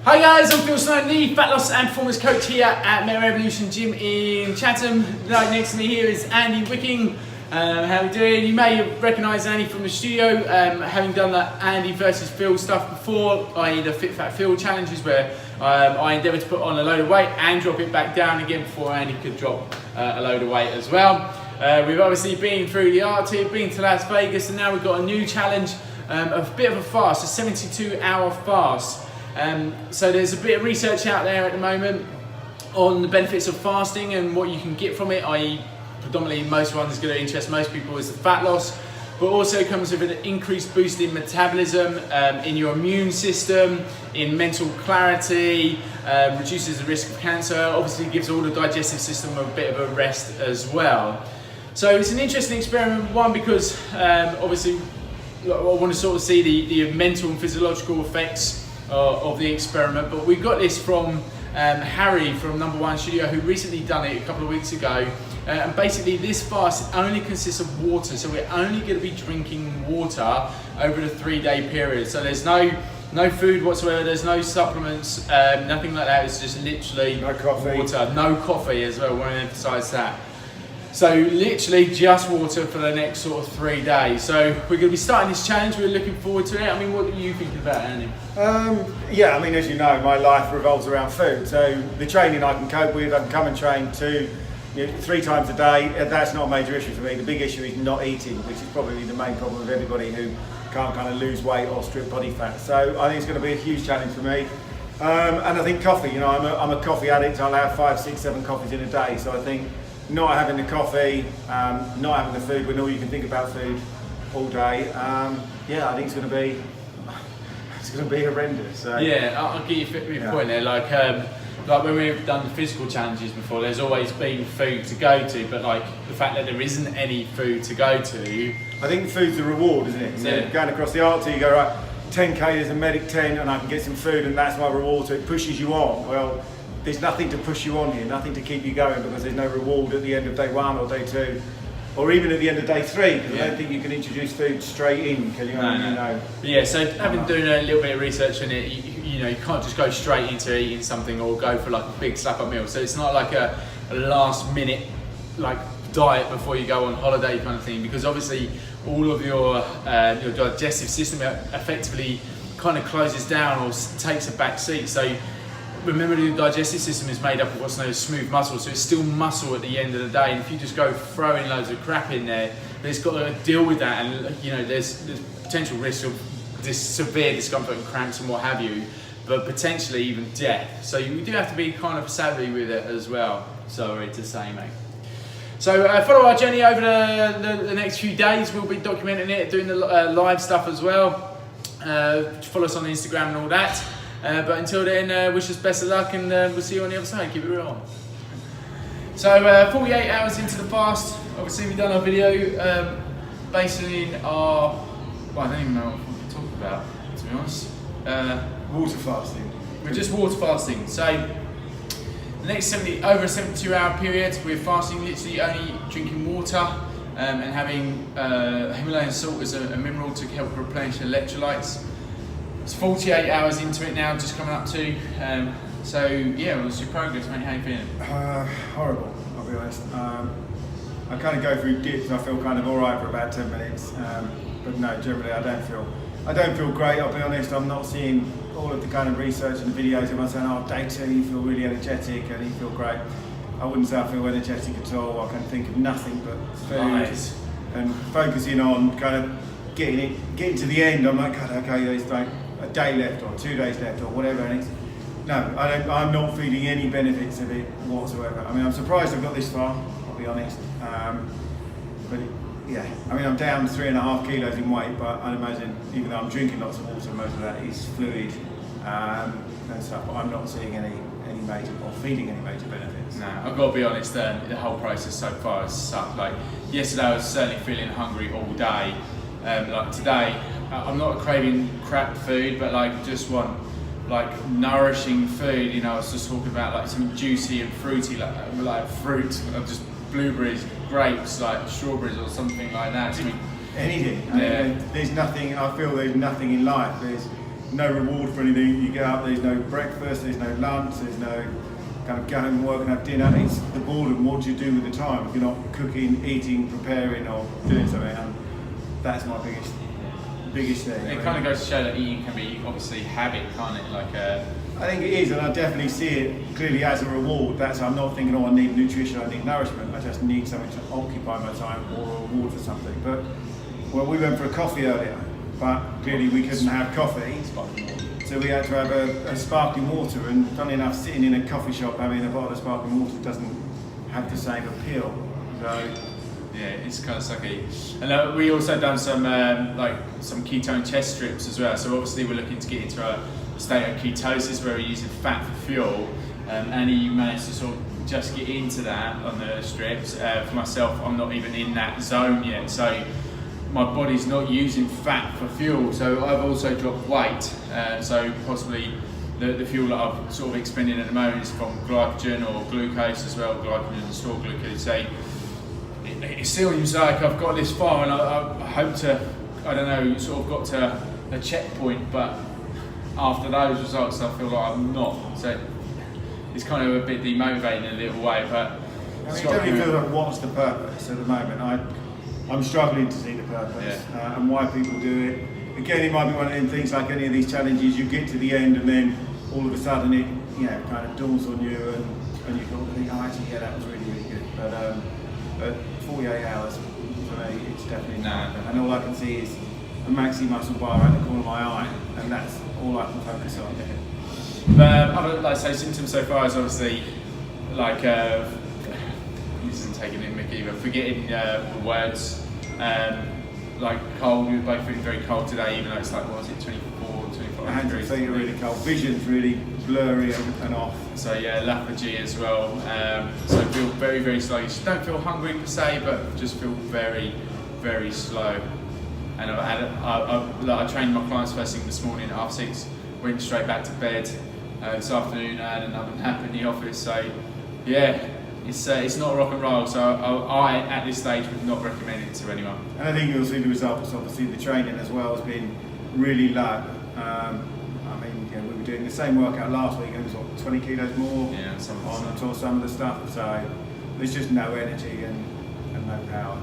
Hi guys, I'm Phil Snowden, the Fat Loss and Performance Coach here at Meta Revolution Gym in Chatham. Right next to me here is Andy Wicking. How are we doing? You may recognise Andy from the studio, having done the Andy versus Phil stuff before, i.e. the Fit Fat Phil challenges, where I endeavoured to put on a load of weight and drop it back down again before Andy could drop a load of weight as well. We've obviously been through the Arctic, been to Las Vegas, and now we've got a new challenge, a bit of a fast, a 72-hour fast. So there's a bit of research out there at the moment on the benefits of fasting and what you can get from it, i.e. predominantly most ones is going to interest most people is the fat loss, but also comes with an increased boost in metabolism, in your immune system, in mental clarity, reduces the risk of cancer, obviously gives all the digestive system a bit of a rest as well. So it's an interesting experiment, one because obviously I want to sort of see the mental and physiological effects of the experiment, but we got this from Harry from Number One Studio, who recently done it a couple of weeks ago, and basically this fast only consists of water, so we're only going to be drinking water over the 3-day period. So there's no food whatsoever, there's no supplements, nothing like that. It's just literally no coffee. Water, no coffee as well. I want to emphasize that. So literally just water for the next sort of 3 days. So we're going to be starting this challenge. We're looking forward to it. I mean, what are you thinking about, Andy? Yeah, I mean, as you know, my life revolves around food. So the training I can cope with, I can come and train 3 times a day. That's not a major issue for me. The big issue is not eating, which is probably the main problem with everybody who can't kind of lose weight or strip body fat. So I think it's going to be a huge challenge for me. And I think coffee, you know, I'm a coffee addict. I'll have 5, 6, 7 coffees in a day. So I think not having the coffee, not having the food when all you can think about food all day, yeah, I think it's going to be horrendous. So. Yeah, I'll get your point there. Like when we've done the physical challenges before, there's always been food to go to, but like the fact that there isn't any food to go to. I think food's the reward, isn't it? Yeah. Going across the Arctic, you go, right, 10k, there's a medic tent, and I can get some food, and that's my reward. So it pushes you on. Well, there's nothing to push you on here, nothing to keep you going, because there's no reward at the end of day 1 or day 2, or even at the end of day 3, because I don't think you can introduce food straight in, can you? No. Yeah, so having done a little bit of research on it, you know, you can't just go straight into eating something or go for like a big slap-up meal. So it's not like a last-minute like diet before you go on holiday kind of thing, because obviously all of your digestive system effectively kind of closes down or takes a back seat. So remember, the digestive system is made up of what's known as smooth muscle, so it's still muscle at the end of the day. And if you just go throwing loads of crap in there, it's got to deal with that, and you know there's potential risk of this severe discomfort and cramps and what have you, but potentially even death. So you do have to be kind of savvy with it as well. Sorry to say, mate. So follow our journey over the next few days. We'll be documenting it, doing the live stuff as well. Follow us on Instagram and all that. But until then, wish us best of luck, and we'll see you on the other side. Keep it real. So 48 hours into the fast, obviously we've done our video basing our, well, I don't even know what we're talking about, to be honest. Water fasting. We're just water fasting. So the next over a 72-hour period, we're fasting, literally only drinking water and having Himalayan salt as a mineral to help replenish electrolytes. It's 48 hours into it now, just coming up to. So yeah, what's your progress, mate? How are you feeling? Horrible, I'll be honest. I kind of go through dips and I feel kind of alright for about 10 minutes. But no, generally I don't feel great, I'll be honest. I'm not seeing all of the kind of research and the videos. Everyone's saying, oh, day 2 you feel really energetic and you feel great. I wouldn't say I feel energetic at all. I can think of nothing but food. Nice. And focusing on kind of getting to the end. I'm like, God, okay, there's like a day left or 2 days left or whatever, and I'm not feeling any benefits of it whatsoever. I mean, I'm surprised I've got this far, I'll be honest. But yeah, I mean, I'm down 3.5 kilos in weight, but I'd imagine, even though I'm drinking lots of water, most of that is fluid and stuff, but I'm not seeing any major, or feeling any major benefits. No, I've got to be honest, the whole process so far has sucked. Like, yesterday I was certainly feeling hungry all day. Like today, I'm not craving crap food, but like just want like nourishing food. You know, I was just talking about like something juicy and fruity, like fruit, just blueberries, grapes, like strawberries or something like that. Anything. Yeah. I mean, there's nothing. I feel there's nothing in life. no reward for anything. You get up, there's no breakfast, there's no lunch, there's no kind of go home and work and have dinner. It's the boredom. What do you do with the time if you're not cooking, eating, preparing, or doing something? And that's my biggest thing. It kind of goes to show that eating can be obviously habit, can't it? Like I think it is, and I definitely see it clearly as a reward. I'm not thinking, oh, I need nutrition, I need nourishment. I just need something to occupy my time or a reward for something. But well, we went for a coffee earlier, but clearly we couldn't have coffee. So we had to have a sparkling water, and funny enough, sitting in a coffee shop having a bottle of sparkling water doesn't have the same appeal. So yeah, it's kind of sucky. And we also done some some ketone chest strips as well. So obviously we're looking to get into a state of ketosis where we're using fat for fuel. And he managed to sort of just get into that on the strips. For myself, I'm not even in that zone yet. So my body's not using fat for fuel, so I've also dropped weight. So possibly the fuel that I'm sort of expending at the moment is from glycogen or glucose as well, glycogen and stored glucose. So it seems like I've got this far, and I hope to, I don't know, sort of got to a checkpoint, but after those results I feel like I'm not. So it's kind of a bit demotivating in a little way, but I mean, definitely feel like what's the purpose at the moment. I'm struggling to see the purpose and why people do it. Again, it might be one of them things like any of these challenges, you get to the end and then all of a sudden it kind of dawns on you and you think, oh actually yeah, that was really, really good. But 48 hours, for me, it's definitely not. And all I can see is a maxi muscle bar at the corner of my eye, and that's all I can focus on. But other, like I say, symptoms so far is obviously like this isn't taking in Mickey, but forgetting the words. Like cold, we were both feeling very cold today, even though it's like, what was it, 24, 25 hands degrees. and feet are really cold, vision's really blurry and off. So yeah, lethargy as well. So I feel very, very sluggish. Don't feel hungry per se, but just feel very, very slow. And I trained my clients first thing this morning at 6:30, went straight back to bed. This afternoon I had another nap in the office, so yeah, it's not rock and roll, so I at this stage would not recommend it to anyone. And I think you'll see the results. Obviously the training as well has been really low. I mean, we were doing the same workout last week and it was what, 20 kilos more on some of the stuff, so there's just no energy and no power.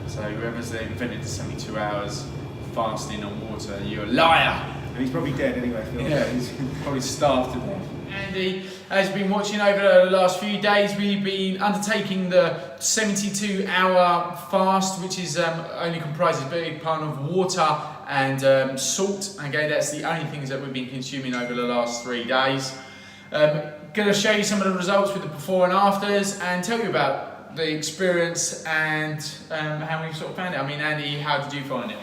So whoever's invented the 72 hours fasting on water, you're a liar! And he's probably dead anyway, Phil. Yeah, he's probably starved to death. Andy has been watching over the last few days. We've been undertaking the 72-hour fast, which is only comprises a big part of water and salt. Okay, that's the only things that we've been consuming over the last 3 days. Going to show you some of the results with the before and afters and tell you about the experience and how we sort of found it. I mean, Andy, how did you find it?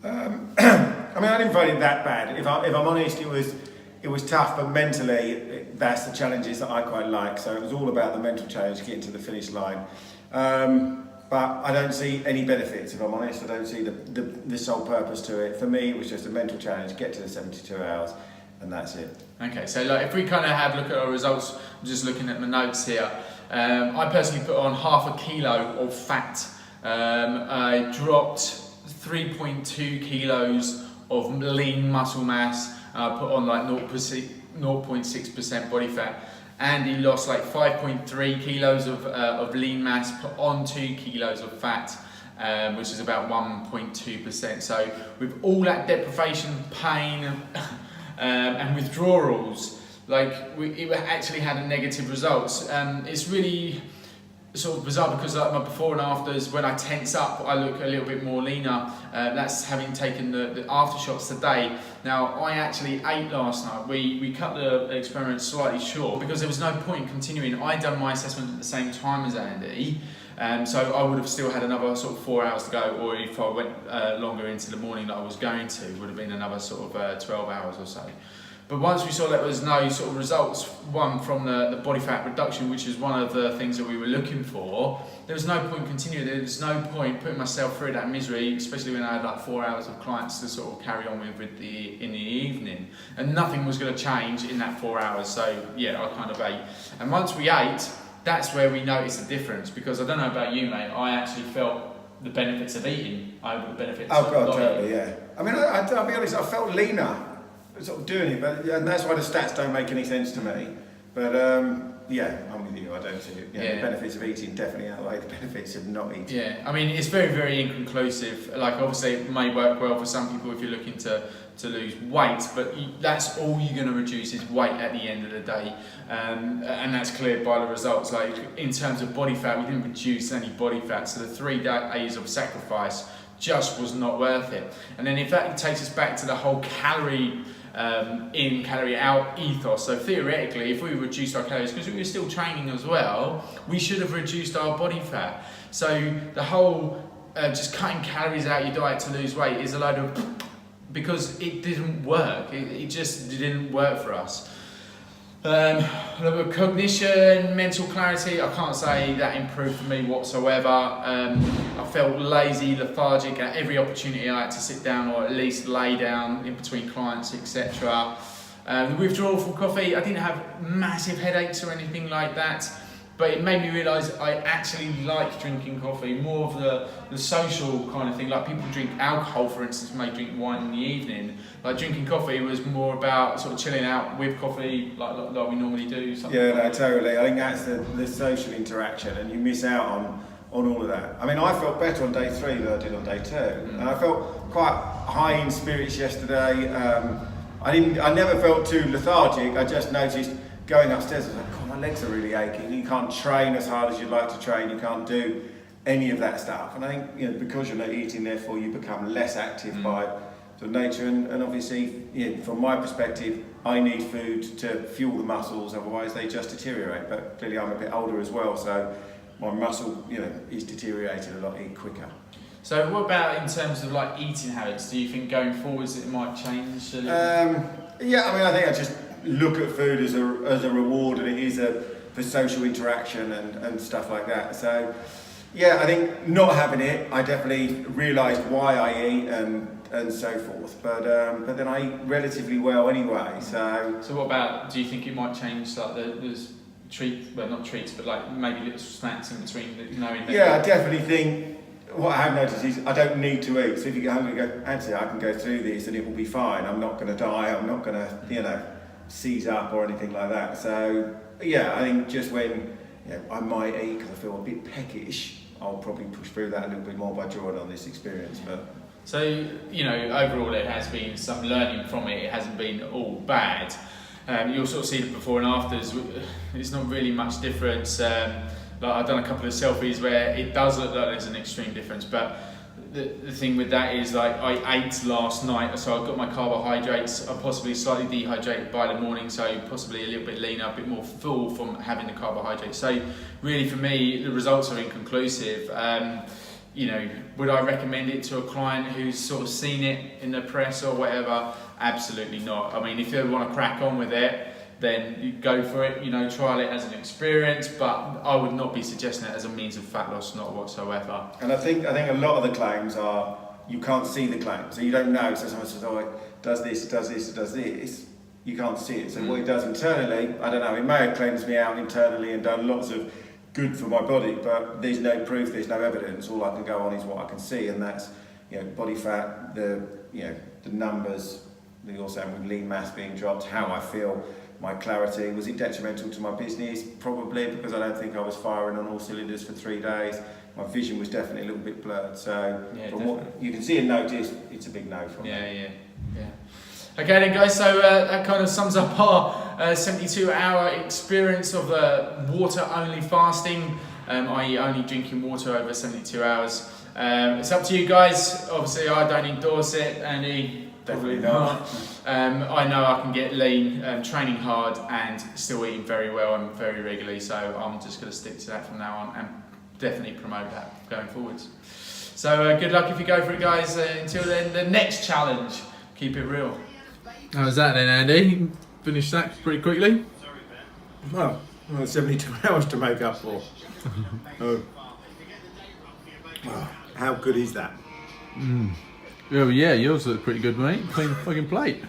I mean, I didn't find it that bad. If I'm honest, it was tough, but mentally, that's the challenges that I quite like. So it was all about the mental challenge, getting to the finish line. But I don't see any benefits, if I'm honest. I don't see the sole purpose to it. For me, it was just a mental challenge, get to the 72 hours, and that's it. Okay, so like, if we kind of have a look at our results, I'm just looking at my notes here. I personally put on 0.5 kilo of fat. I dropped 3.2 kilos of lean muscle mass. I put on like 0.6% body fat. Andy lost like 5.3 kilos of lean mass, put on 2 kilos of fat, which is about 1.2%. So with all that deprivation, pain, and withdrawals, like it actually had a negative results. It's really sort of bizarre because like my before and afters, when I tense up, I look a little bit more leaner. That's having taken the aftershots today. Now, I actually ate last night. We cut the experiment slightly short because there was no point in continuing. I'd done my assessment at the same time as Andy, so I would have still had another sort of 4 hours to go, or if I went longer into the morning that I was going to, it would have been another sort of 12 hours or so. But once we saw that there was no sort of results, one from the body fat reduction, which is one of the things that we were looking for, there was no point continuing. There was no point putting myself through that misery, especially when I had like 4 hours of clients to sort of carry on with in the evening. And nothing was going to change in that 4 hours. So yeah, I kind of ate. And once we ate, that's where we noticed the difference. Because I don't know about you, mate, I actually felt the benefits of eating over the benefits of not totally, eating. yeah. I mean, I'll be honest, I felt leaner. sort of doing it, and that's why the stats don't make any sense to me. But yeah, I'm with you. I don't see it. The benefits of eating definitely outweigh the benefits of not eating. Yeah, I mean, it's very, very inconclusive. Like, obviously, it may work well for some people if you're looking to lose weight, but that's all you're going to reduce is weight at the end of the day, and that's clear by the results. Like, in terms of body fat, we didn't reduce any body fat, so the 3 days of sacrifice just was not worth it. And then, in fact, it takes us back to the whole calorie in, calorie out ethos. So theoretically, if we reduced our calories, because we were still training as well, we should have reduced our body fat. So the whole just cutting calories out your diet to lose weight is a load of, because it didn't work. It just didn't work for us. Cognition, mental clarity, I can't say that improved for me whatsoever. I felt lazy, lethargic at every opportunity I had to sit down or at least lay down in between clients, etc. The withdrawal from coffee, I didn't have massive headaches or anything like that, but it made me realise I actually like drinking coffee, more of the social kind of thing. Like, people drink alcohol, for instance, may drink wine in the evening. Like, drinking coffee was more about sort of chilling out with coffee, like we normally do. Yeah, no, totally. I think that's the social interaction, and you miss out on all of that. I mean, I felt better on day 3 than I did on day 2, and I felt quite high in spirits yesterday. I never felt too lethargic. I just noticed going upstairs, I was like, God, my legs are really aching. You can't train as hard as you'd like to train. You can't do any of that stuff. And I think, because you're not eating, therefore you become less active by the nature. And obviously, from my perspective, I need food to fuel the muscles, otherwise they just deteriorate. But clearly I'm a bit older as well, so my muscle, is deteriorated a lot quicker. So what about in terms of like eating habits? Do you think going forwards it might change a little bit? Yeah, I mean, I think I just look at food as a reward, and it is for social interaction and stuff like that. So yeah, I think not having it, I definitely realised why I eat and so forth. But then I eat relatively well anyway. So what about? Do you think it might change like there's treats? Well, not treats, but like maybe little snacks in between. Knowing that. Yeah, I definitely think. What I have noticed is I don't need to eat. So if you get hungry, go, actually, I can go through this and it will be fine. I'm not going to die. I'm not going to, seize up or anything like that. So yeah, I think just when I might eat because I feel a bit peckish, I'll probably push through that a little bit more by drawing on this experience. But so overall, it has been some learning from it. It hasn't been all bad. You'll sort of see the before and afters. It's not really much difference. Like, I've done a couple of selfies where it does look like there's an extreme difference, but the thing with that is, like, I ate last night, so I got my carbohydrates. I'm possibly slightly dehydrated by the morning, so possibly a little bit leaner, a bit more full from having the carbohydrates. So really, for me, the results are inconclusive. Would I recommend it to a client who's sort of seen it in the press or whatever? Absolutely not. I mean, if you want to crack on with it, then you go for it, trial it as an experience, but I would not be suggesting it as a means of fat loss, not whatsoever. And I think a lot of the claims are, you can't see the claim, so you don't know. So someone says, it does this, it does this, it does this. You can't see it. So what it does internally, I don't know, it may have cleansed me out internally and done lots of good for my body, but there's no proof, there's no evidence. All I can go on is what I can see, and that's body fat, the numbers, the also with lean mass being dropped, how I feel. My clarity. Was it detrimental to my business? Probably, because I don't think I was firing on all cylinders for 3 days. My vision was definitely a little bit blurred. So from what you can see and notice, it's a big no from me. Yeah. Okay then, guys, so that kind of sums up our 72-hour experience of water-only fasting, i.e. only drinking water over 72 hours. It's up to you guys. Obviously, I don't endorse it, Andy. Definitely not. I know I can get lean, training hard and still eating very well and very regularly, so I'm just going to stick to that from now on and definitely promote that going forwards. So good luck if you go for it, guys. Until then, the next challenge, keep it real. How was that then, Andy? Finished that pretty quickly? Well, 72 hours to make up for. How good is that? Yeah, yours looked pretty good, mate. Clean fucking plate.